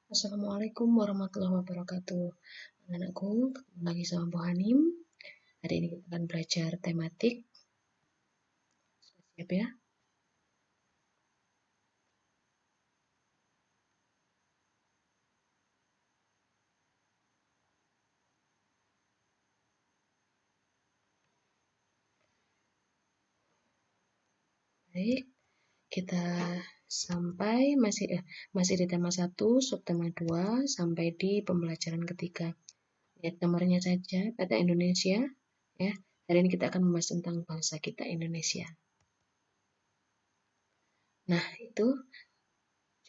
Assalamualaikum warahmatullahi wabarakatuh. Anak-anakku, ketemu lagi sama Bu Hanim. Hari ini kita akan belajar tematik. Siap ya? Baik, kita masih di tema 1, subtema 2, sampai di pembelajaran ketiga. Lihat gambarnya saja, peta Indonesia. Ya, hari ini kita akan membahas tentang bangsa kita Indonesia. Nah, itu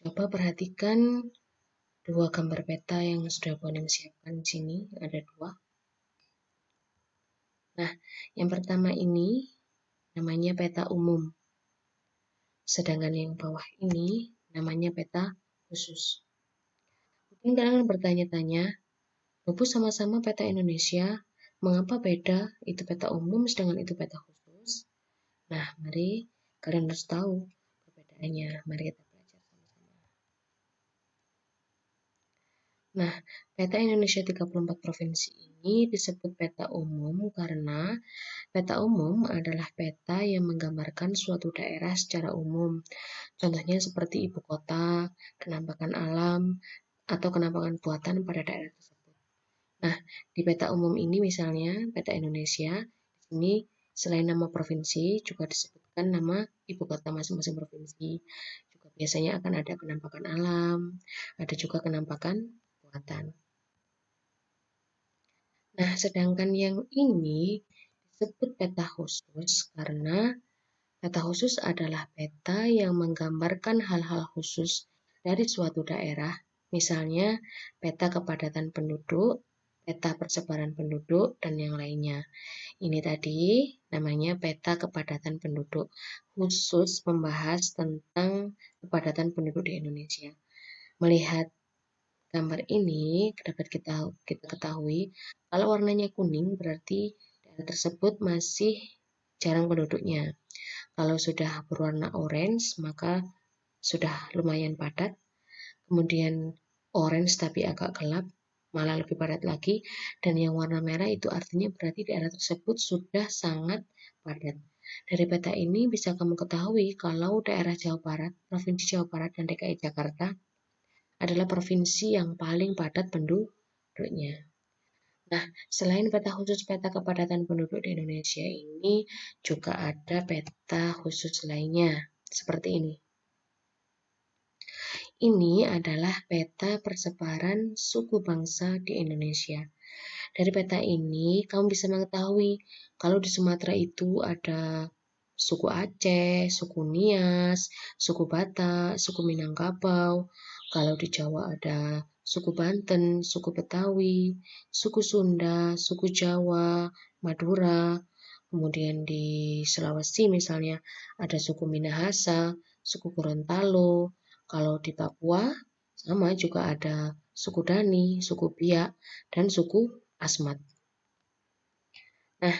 coba perhatikan dua gambar peta yang sudah Bu Hanim siapkan di sini. Ada dua. Nah, yang pertama ini namanya peta umum. Sedangkan yang bawah ini namanya peta khusus. Mungkin kalian bertanya-tanya, Bu sama-sama peta Indonesia, mengapa beda itu peta umum sedangkan itu peta khusus? Nah, mari kalian harus tahu perbedaannya. Mari kita belajar sama-sama. Nah, peta Indonesia 34 provinsi ini disebut peta umum karena peta umum adalah peta yang menggambarkan suatu daerah secara umum. Contohnya seperti ibu kota, penampakan alam, atau penampakan buatan pada daerah tersebut. Nah, di peta umum ini misalnya peta Indonesia, di sini selain nama provinsi juga disebutkan nama ibu kota masing-masing provinsi. Juga biasanya akan ada penampakan alam, ada juga penampakan buatan. Nah, sedangkan yang ini disebut peta khusus karena peta khusus adalah peta yang menggambarkan hal-hal khusus dari suatu daerah, misalnya peta kepadatan penduduk, peta persebaran penduduk, dan yang lainnya. Ini tadi namanya peta kepadatan penduduk, khusus membahas tentang kepadatan penduduk di Indonesia. Melihat gambar ini dapat kita ketahui kalau warnanya kuning berarti daerah tersebut masih jarang penduduknya. Kalau sudah berwarna orange maka sudah lumayan padat. Kemudian orange tapi agak gelap, malah lebih padat lagi. Dan yang warna merah itu artinya berarti daerah tersebut sudah sangat padat. Dari peta ini bisa kamu ketahui kalau daerah Jawa Barat, Provinsi Jawa Barat dan DKI Jakarta adalah provinsi yang paling padat penduduknya. Nah, selain peta khusus peta kepadatan penduduk di Indonesia ini juga ada peta khusus lainnya, seperti ini. Ini adalah peta persebaran suku bangsa di Indonesia. Dari peta ini, kamu bisa mengetahui kalau di Sumatera itu ada suku Aceh, suku Nias, suku Batak, suku Minangkabau. Kalau di Jawa ada suku Banten, suku Betawi, suku Sunda, suku Jawa, Madura. Kemudian di Sulawesi misalnya ada suku Minahasa, suku Gorontalo. Kalau di Papua sama juga ada suku Dani, suku Biak, dan suku Asmat. Nah,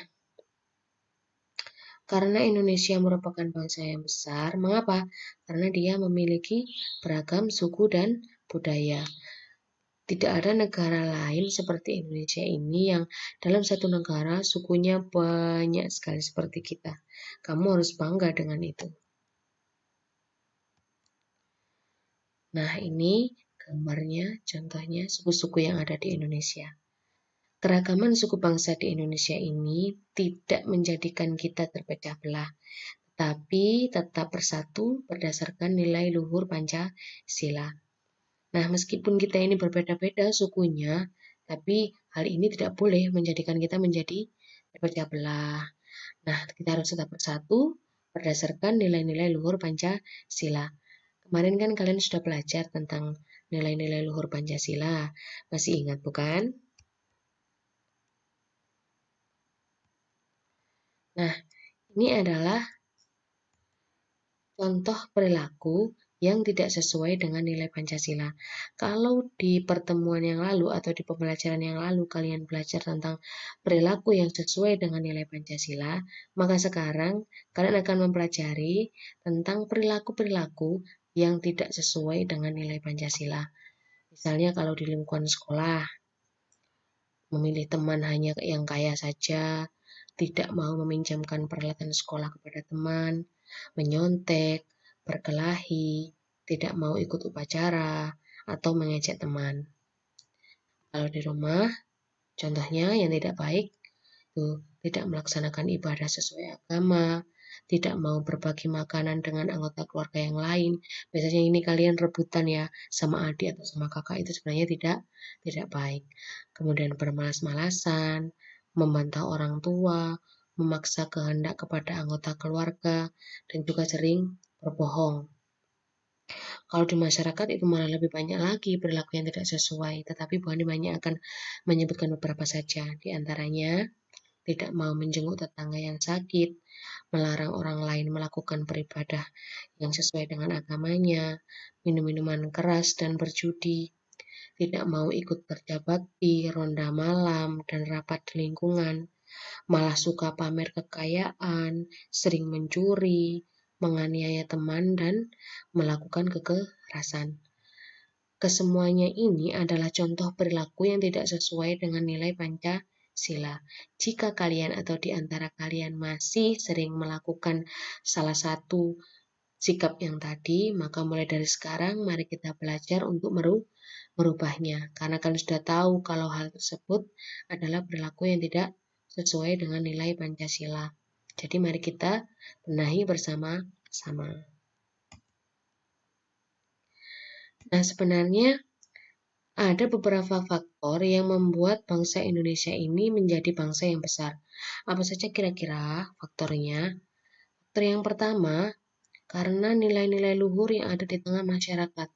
karena Indonesia merupakan bangsa yang besar, mengapa? Karena dia memiliki beragam suku dan budaya. Tidak ada negara lain seperti Indonesia ini yang dalam satu negara sukunya banyak sekali seperti kita. Kamu harus bangga dengan itu. Nah, ini gambarnya, contohnya suku-suku yang ada di Indonesia. Keragaman suku bangsa di Indonesia ini tidak menjadikan kita terpecah belah, tapi tetap bersatu berdasarkan nilai luhur Pancasila. Nah, meskipun kita ini berbeda-beda sukunya, tapi hal ini tidak boleh menjadikan kita menjadi terpecah belah. Nah, kita harus tetap bersatu berdasarkan nilai-nilai luhur Pancasila. Kemarin kan kalian sudah belajar tentang nilai-nilai luhur Pancasila. Masih ingat bukan? Nah, ini adalah contoh perilaku yang tidak sesuai dengan nilai Pancasila. Kalau di pertemuan yang lalu atau di pembelajaran yang lalu kalian belajar tentang perilaku yang sesuai dengan nilai Pancasila, maka sekarang kalian akan mempelajari tentang perilaku-perilaku yang tidak sesuai dengan nilai Pancasila. Misalnya kalau di lingkungan sekolah, memilih teman hanya yang kaya saja, tidak mau meminjamkan peralatan sekolah kepada teman, menyontek, berkelahi, tidak mau ikut upacara, atau mengejek teman. Kalau di rumah, contohnya yang tidak baik, tidak melaksanakan ibadah sesuai agama, tidak mau berbagi makanan dengan anggota keluarga yang lain. Biasanya ini kalian rebutan ya sama adik atau sama kakak, itu sebenarnya tidak baik. Kemudian bermalas-malasan, membantah orang tua, memaksa kehendak kepada anggota keluarga, dan juga sering berbohong. Kalau di masyarakat itu malah lebih banyak lagi perilaku yang tidak sesuai, tetapi Bu Hani banyak akan menyebutkan beberapa saja. Di antaranya, tidak mau menjenguk tetangga yang sakit, melarang orang lain melakukan beribadah yang sesuai dengan agamanya, minum minuman keras dan berjudi, tidak mau ikut kerja bakti, ronda malam, dan rapat di lingkungan, malah suka pamer kekayaan, sering mencuri, menganiaya teman, dan melakukan kekerasan. Kesemuanya ini adalah contoh perilaku yang tidak sesuai dengan nilai Pancasila. Jika kalian atau di antara kalian masih sering melakukan salah satu sikap yang tadi, maka mulai dari sekarang mari kita belajar untuk merubahnya. Karena kalian sudah tahu kalau hal tersebut adalah perilaku yang tidak sesuai dengan nilai Pancasila. Jadi mari kita benahi bersama-sama. Nah, sebenarnya ada beberapa faktor yang membuat bangsa Indonesia ini menjadi bangsa yang besar. Apa saja kira-kira faktornya? Faktor yang pertama, karena nilai-nilai luhur yang ada di tengah masyarakat.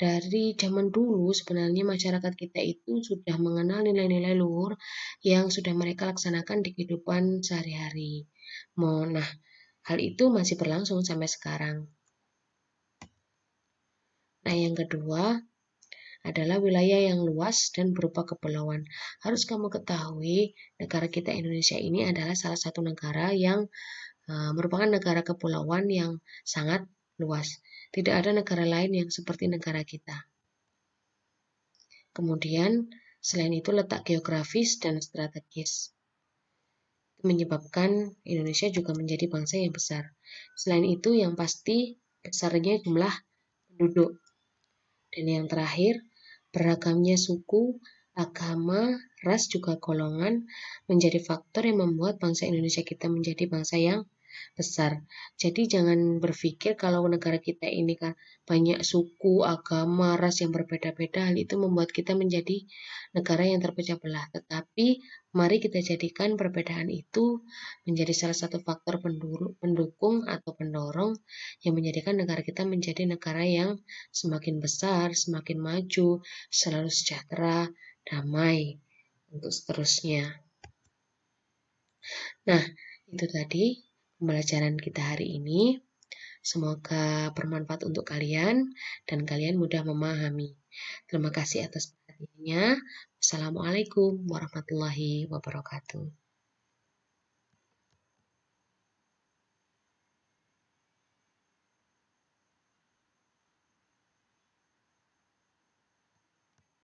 Dari zaman dulu sebenarnya masyarakat kita itu sudah mengenal nilai-nilai luhur yang sudah mereka laksanakan di kehidupan sehari-hari. Nah, hal itu masih berlangsung sampai sekarang. Nah, yang kedua adalah wilayah yang luas dan berupa kepulauan. Harus kamu ketahui, negara kita Indonesia ini adalah salah satu negara yang merupakan negara kepulauan yang sangat luas. Tidak ada negara lain yang seperti negara kita. Kemudian, selain itu letak geografis dan strategis menyebabkan Indonesia juga menjadi bangsa yang besar. Selain itu, yang pasti besarnya jumlah penduduk. Dan yang terakhir, beragamnya suku, agama, ras, juga golongan menjadi faktor yang membuat bangsa Indonesia kita menjadi bangsa yang besar. Jadi jangan berpikir kalau negara kita ini kan banyak suku, agama, ras yang berbeda-beda, hal itu membuat kita menjadi negara yang terpecah belah. Tetapi mari kita jadikan perbedaan itu menjadi salah satu faktor pendukung atau pendorong yang menjadikan negara kita menjadi negara yang semakin besar, semakin maju, selalu sejahtera, damai, untuk seterusnya. Nah, itu tadi pembelajaran kita hari ini. Semoga bermanfaat untuk kalian dan kalian mudah memahami. Terima kasih atas perhatiannya. Wassalamualaikum warahmatullahi wabarakatuh.